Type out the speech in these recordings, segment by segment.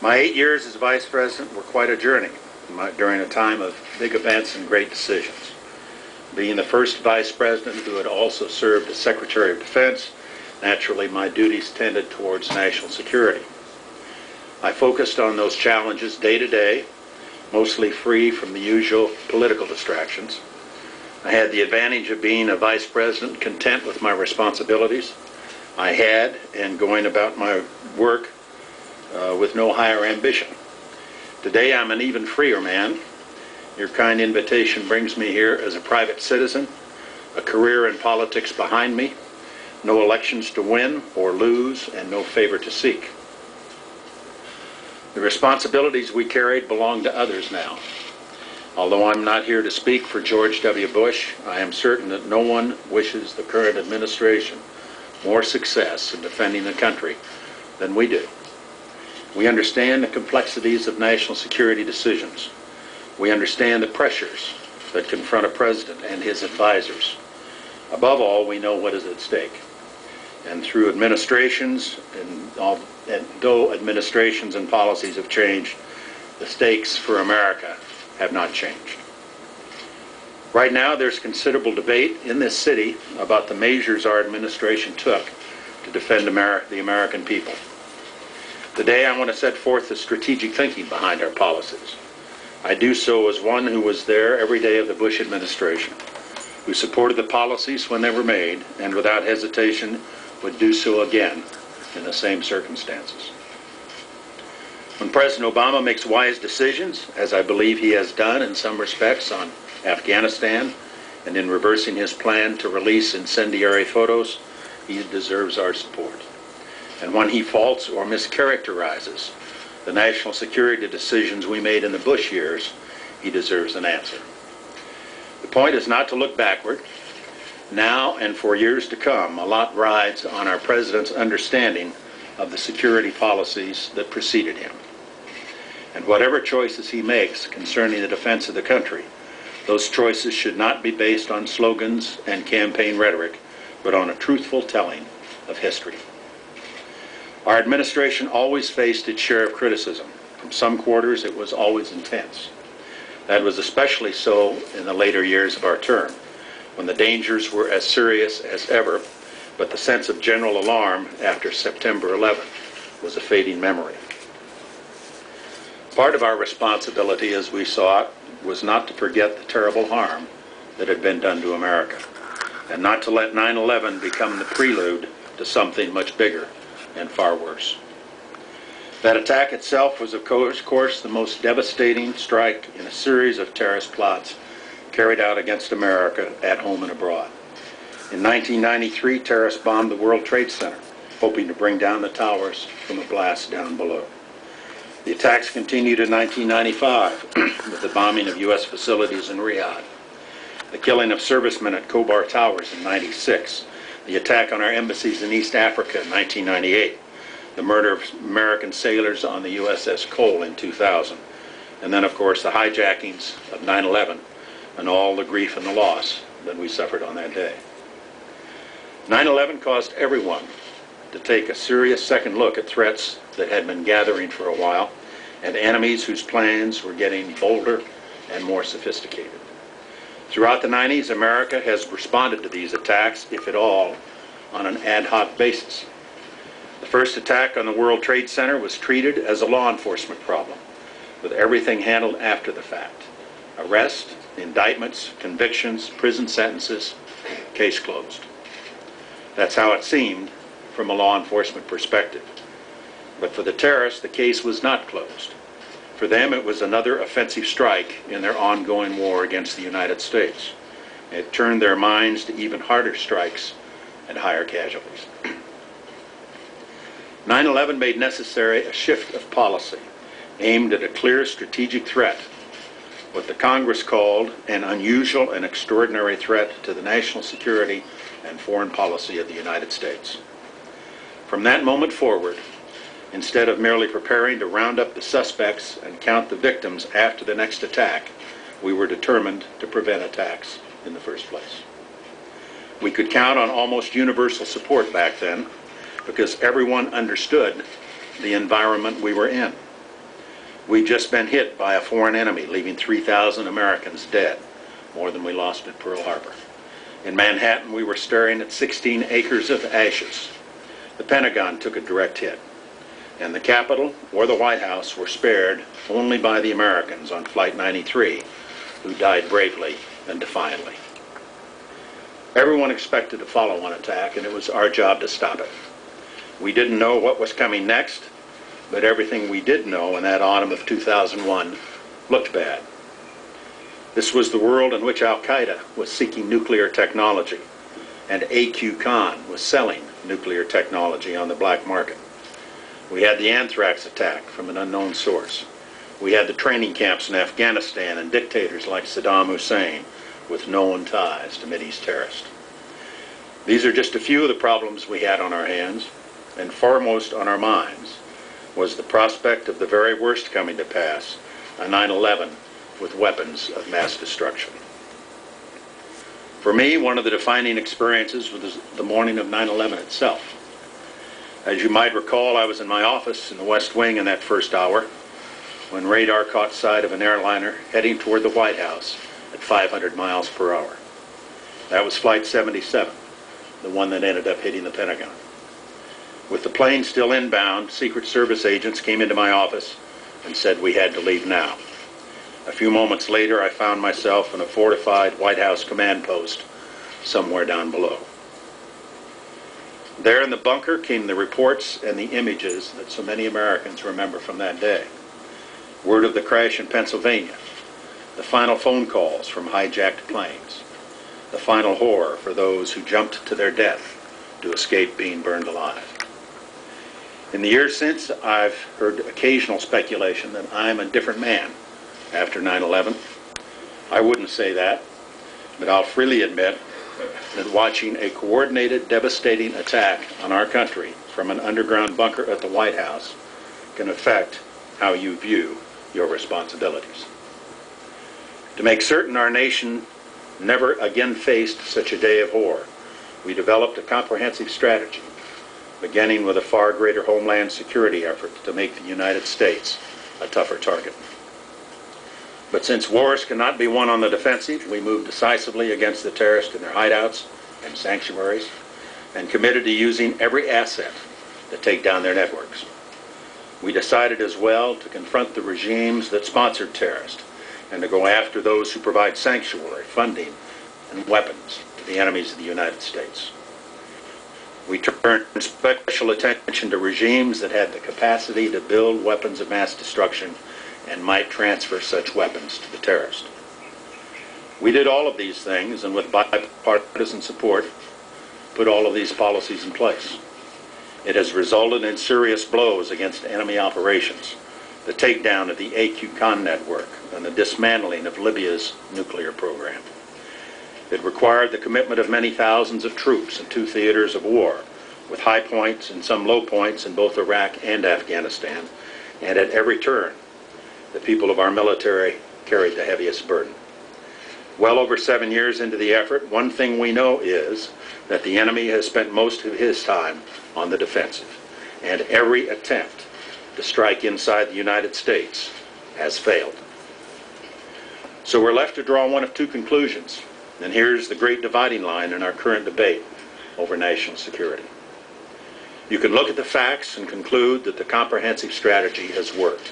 My 8 years as Vice President were quite a journey during a time of big events and great decisions. Being the first Vice President who had also served as Secretary of Defense, naturally my duties tended towards national security. I focused on those challenges day to day, mostly free from the usual political distractions. I had the advantage of being a Vice President content with my responsibilities. I had, and going about my work with no higher ambition. Today I'm an even freer man. Your kind invitation brings me here as a private citizen, a career in politics behind me, no elections to win or lose, and no favor to seek. The responsibilities we carried belong to others now. Although I'm not here to speak for George W. Bush, I am certain that no one wishes the current administration more success in defending the country than we do. We understand the complexities of national security decisions. We understand the pressures that confront a president and his advisors. Above all, we know what is at stake. And through administrations, and though administrations and policies have changed, the stakes for America have not changed. Right now, there's considerable debate in this city about the measures our administration took to defend the American people. Today, I want to set forth the strategic thinking behind our policies. I do so as one who was there every day of the Bush administration, who supported the policies when they were made, and without hesitation would do so again in the same circumstances. When President Obama makes wise decisions, as I believe he has done in some respects on Afghanistan, and in reversing his plan to release incendiary photos, he deserves our support. And when he faults or mischaracterizes the national security decisions we made in the Bush years, he deserves an answer. The point is not to look backward. Now and for years to come, a lot rides on our President's understanding of the security policies that preceded him. And whatever choices he makes concerning the defense of the country, those choices should not be based on slogans and campaign rhetoric, but on a truthful telling of history. Our administration always faced its share of criticism. From some quarters, it was always intense. That was especially so in the later years of our term, when the dangers were as serious as ever, but the sense of general alarm after September 11th was a fading memory. Part of our responsibility, as we saw it, was not to forget the terrible harm that had been done to America, and not to let 9/11 become the prelude to something much bigger and far worse. That attack itself was, of course, the most devastating strike in a series of terrorist plots carried out against America at home and abroad. In 1993, terrorists bombed the World Trade Center, hoping to bring down the towers from a blast down below. The attacks continued in 1995 with the bombing of U.S. facilities in Riyadh, the killing of servicemen at Khobar Towers in 96, the attack on our embassies in East Africa in 1998, the murder of American sailors on the USS Cole in 2000, and then, of course, the hijackings of 9/11 and all the grief and the loss that we suffered on that day. 9/11 caused everyone to take a serious second look at threats that had been gathering for a while, and enemies whose plans were getting bolder and more sophisticated. Throughout the 90s, America has responded to these attacks, if at all, on an ad hoc basis. The first attack on the World Trade Center was treated as a law enforcement problem, with everything handled after the fact. Arrest, indictments, convictions, prison sentences, case closed. That's how it seemed from a law enforcement perspective. But for the terrorists, the case was not closed. For them, it was another offensive strike in their ongoing war against the United States. It turned their minds to even harder strikes and higher casualties. 9/11 made necessary a shift of policy aimed at a clear strategic threat, what the Congress called an unusual and extraordinary threat to the national security and foreign policy of the United States. From that moment forward, instead of merely preparing to round up the suspects and count the victims after the next attack, we were determined to prevent attacks in the first place. We could count on almost universal support back then because everyone understood the environment we were in. We'd just been hit by a foreign enemy, leaving 3,000 Americans dead, more than we lost at Pearl Harbor. In Manhattan, we were staring at 16 acres of ashes. The Pentagon took a direct hit, and the Capitol or the White House were spared only by the Americans on Flight 93, who died bravely and defiantly. Everyone expected a follow-on attack, and it was our job to stop it. We didn't know what was coming next, but everything we did know in that autumn of 2001 looked bad. This was the world in which Al-Qaeda was seeking nuclear technology, and A.Q. Khan was selling nuclear technology on the black market. We had the anthrax attack from an unknown source. We had the training camps in Afghanistan and dictators like Saddam Hussein with known ties to Mideast terrorists. These are just a few of the problems we had on our hands, and foremost on our minds was the prospect of the very worst coming to pass, a 9/11 with weapons of mass destruction. For me, one of the defining experiences was the morning of 9/11 itself. As you might recall, I was in my office in the West Wing in that first hour when radar caught sight of an airliner heading toward the White House at 500 miles per hour. That was Flight 77, the one that ended up hitting the Pentagon. With the plane still inbound, Secret Service agents came into my office and said we had to leave now. A few moments later, I found myself in a fortified White House command post somewhere down below. There in the bunker came the reports and the images that so many Americans remember from that day. Word of the crash in Pennsylvania, the final phone calls from hijacked planes, the final horror for those who jumped to their death to escape being burned alive. In the years since, I've heard occasional speculation that I'm a different man after 9/11. I wouldn't say that, but I'll freely admit that watching a coordinated, devastating attack on our country from an underground bunker at the White House can affect how you view your responsibilities. To make certain our nation never again faced such a day of horror, we developed a comprehensive strategy, beginning with a far greater homeland security effort to make the United States a tougher target. But since wars cannot be won on the defensive, we moved decisively against the terrorists in their hideouts and sanctuaries, and committed to using every asset to take down their networks. We decided as well to confront the regimes that sponsored terrorists and to go after those who provide sanctuary, funding, and weapons to the enemies of the United States. We turned special attention to regimes that had the capacity to build weapons of mass destruction and might transfer such weapons to the terrorist. We did all of these things, and with bipartisan support, put all of these policies in place. It has resulted in serious blows against enemy operations, the takedown of the A.Q. Khan network, and the dismantling of Libya's nuclear program. It required the commitment of many thousands of troops in 2 theaters of war, with high points and some low points in both Iraq and Afghanistan, and at every turn, the people of our military carried the heaviest burden. Well over 7 years into the effort, one thing we know is that the enemy has spent most of his time on the defensive, and every attempt to strike inside the United States has failed. So we're left to draw one of 2 conclusions, and here's the great dividing line in our current debate over national security. You can look at the facts and conclude that the comprehensive strategy has worked,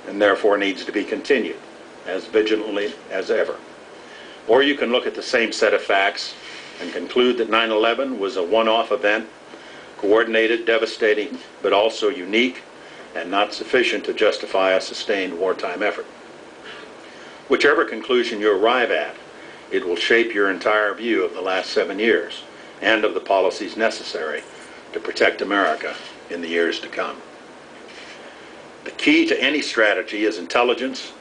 and therefore needs to be continued as vigilantly as ever. Or you can look at the same set of facts and conclude that 9/11 was a one-off event, coordinated, devastating, but also unique and not sufficient to justify a sustained wartime effort. Whichever conclusion you arrive at, it will shape your entire view of the last 7 years and of the policies necessary to protect America in the years to come. The key to any strategy is intelligence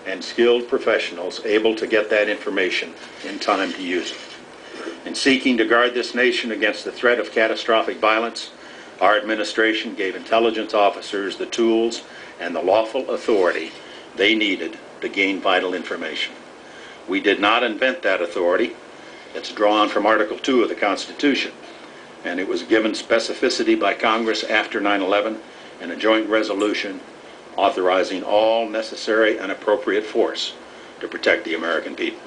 and skilled professionals able to get that information in time to use it. In seeking to guard this nation against the threat of catastrophic violence, our administration gave intelligence officers the tools and the lawful authority they needed to gain vital information. We did not invent that authority. It's drawn from Article 2 of the Constitution, and it was given specificity by Congress after 9/11 in a joint resolution authorizing all necessary and appropriate force to protect the American people.